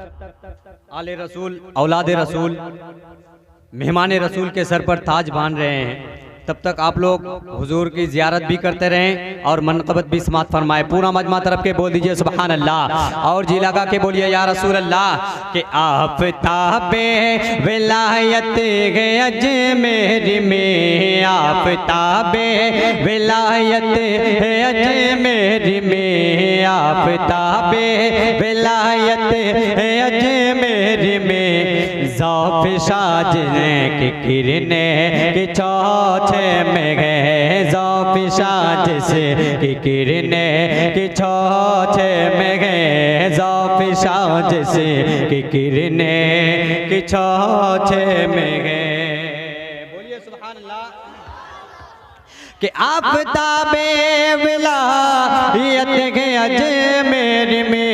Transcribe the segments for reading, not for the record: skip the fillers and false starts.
आले रसूल, औलाद रसूल, मेहमान रसूल के सर पर ताज बांध रहे हैं, तब तक आप लोग हुजूर की जियारत भी करते रहें और मनक़बत भी समात फरमाए। पूरा मजमा तरफ के बोल दीजिए सुभान अल्लाह, और जी लगा के बोलिए या रसूल अल्लाह। कि आफ़ताबे विलायत गे अजमेर में, आफ़ताबे विलायत है अजमेर में, आफ़ताबे विलायत है अजमेर में, ज़ौफ़ साजने की किरणें की चौथे में गए, ज़ौफ़ साजसे की किरणें की चौथे में गए, ज़ौफ़ साजसे की किरणें की चौथे में गए। बोलिए सुभान अल्लाह। कि आफ़ताबे विलायत के अजमेर में,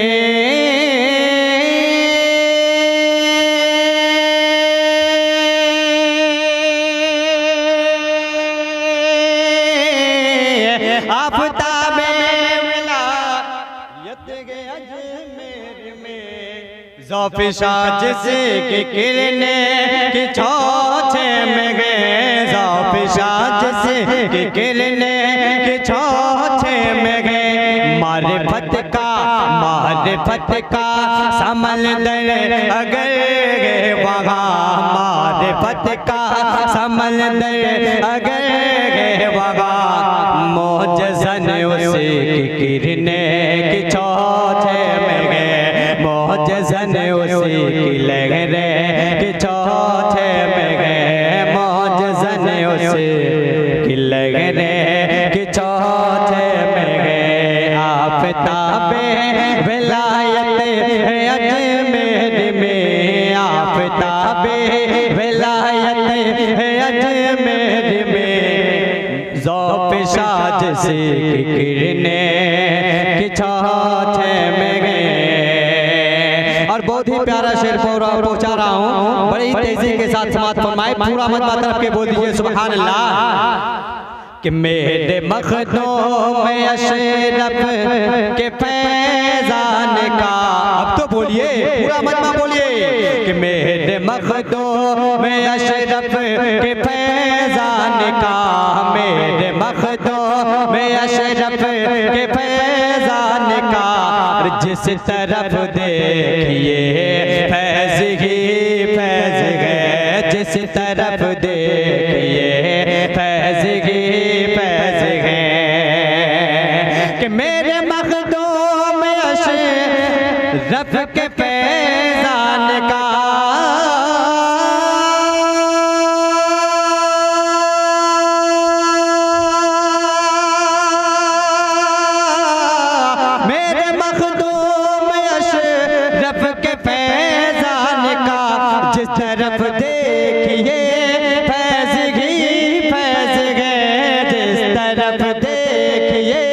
आफ़ताबे विलायत के अजमेर में, ज़ौफ़ साजसे की किरणें की चौथे में गए, ज़ौफ़ साजसे की किरणें की चौथे में गए। मारिफत का समंदर अगर गए वहाँ, मारिफत का समंदर अगर गए वहाँ, मोजज़न उसी की किरणें की चौथे में गए, मोजज़न उसी की लहरें की चौथे में गए, मोजज़न उसी की लहरें की चौथे में गए। आफ़ताबे विलायत है अजमेर में, आफ़ताबे विलायत है अजमेर में, ज़ौफ़ साजसे की किरणें की चौथे में गए। और बहुत ही प्यारा शेर पहुंचा रहा हूँ, बड़ी तेजी के साथ समात फरमाए। पूरा मजमा तरफ के बोल दीजिए सुभान अल्लाह। कि मेरे मखदूम अशरफ के फैज़ान का, अब तो बोलिए पूरा मजमा बोलिए। कि मेरे मखदूम अशरफ के फैज़ान का, मेरे मखदूम अशरफ के फैज़ान का, जिस तरफ देखिए फैज़ ही फैज़ है, जिस तरफ देखिए फैज़ ही फैज़ है। कि मेरे मखदूम अशरफ के फैज़ान का, मेरे मखदूम अशरफ के फैज़ान का, जिस तरफ देखिए फैज़ ही फैज़ है, जिस तरफ देखिए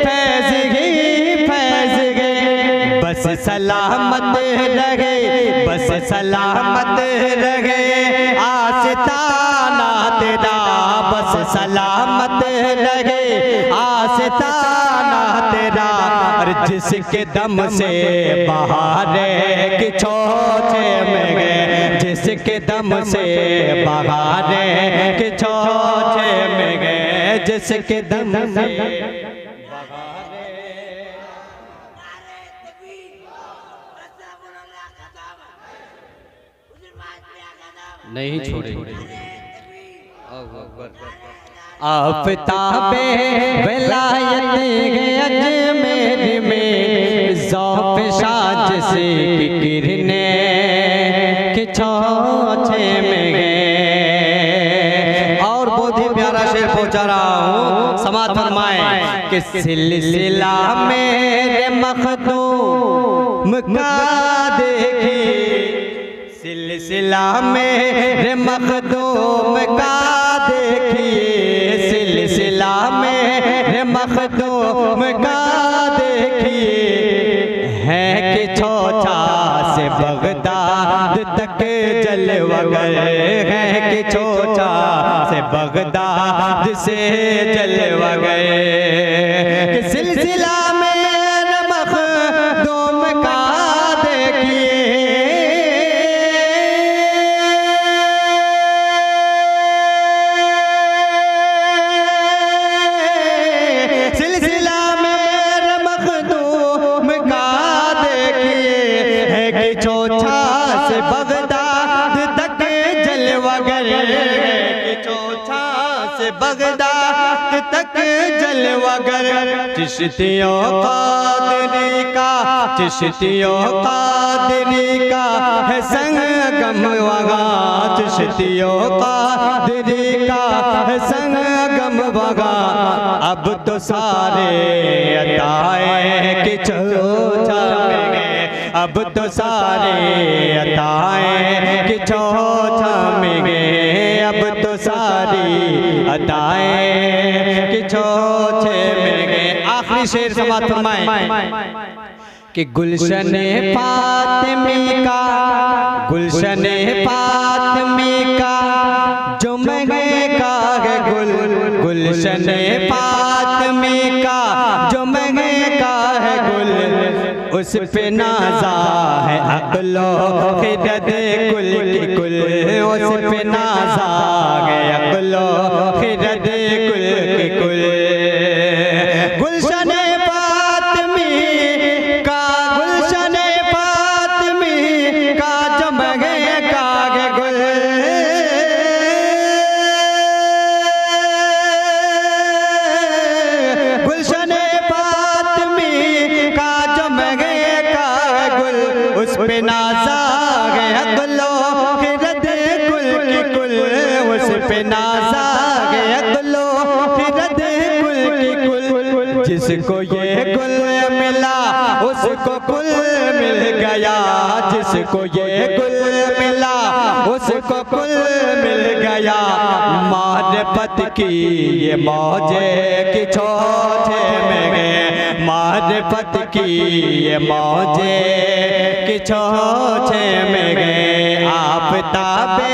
फैज़ ही फैज़ है। बस सलामत रहे, बस सलामत रहे आस्ताना तेरा, बस सलामत रहे आस्ताना तेरा, और जिसके दम से बहारे की चौथे में गए, जिसके दम से बहारे की चौथे में गए, जिसके दम से नहीं छोड़ेंगे। आफ़ताबे विलायत है अजमेर में, ज़ौफ़ साजसे की किरणें की चौथे में गए। और बहुत ही प्यारा शेर पहुंचा रहा हूँ, समात फरमाए। कि सिलसिला मेरे मखदूम का देखी, सिलसिला मेरे मखदूम का देखिए, सिलसिला मेरे मखदूम का देखिए, है कि छोटा से बगदाद तक जलवगर, है कि छोटा से बगदाद से जलवगर। सिलसिला मेरे मखदूम का देखिए, जलवागर चिश्तियों कादरी का, चिश्तियों कादरी का है संगम वहाँ, चिश्तियों कादरी का है संगम वहाँ। अब तो सारे अताए कि छोटा में गए, अब तो सारे अताए कि छोटा में गए, अब तो सारी अताए कि छोटे में गए। आखिरी शेर समाप्त फरमाएं कि गुलशने फातिमी का, गुलशने फातिमी का जो महका है गुल, गुलशने फातिमी का जो महका है गुल, उस पे नाज़ा है अक़लो खिदत कुल की कुल, उस पे नाज़ा है अक़लो खिदत कुल की कुल। गुलशने फातिमी का, गुलशने फातिमी का जो महका है गुल, गुलशने फातिमी का जो महका है गुल, उस पे नाज़ा है अक़लो खिदत कुल की कुल, उस पे नाज़ा है अक़लो खिदत कुल की कुल। जिसको ये गुल मिला उसको कुल मिल गया, जिसको ये गुल मिला उसको कुल मिल गया। मारिफत की ये मौजे कि छोटे में गए, मारिफत की ये मौजे कि छोटे में गए। आफ़ताबे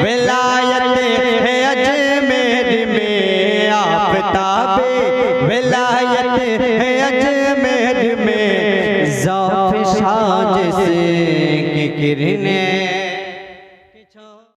विलायत है अजमेर में, आफ़ताबे विलायत है अजमेर में, ज़ौफ़ शाह जिसकी किरणें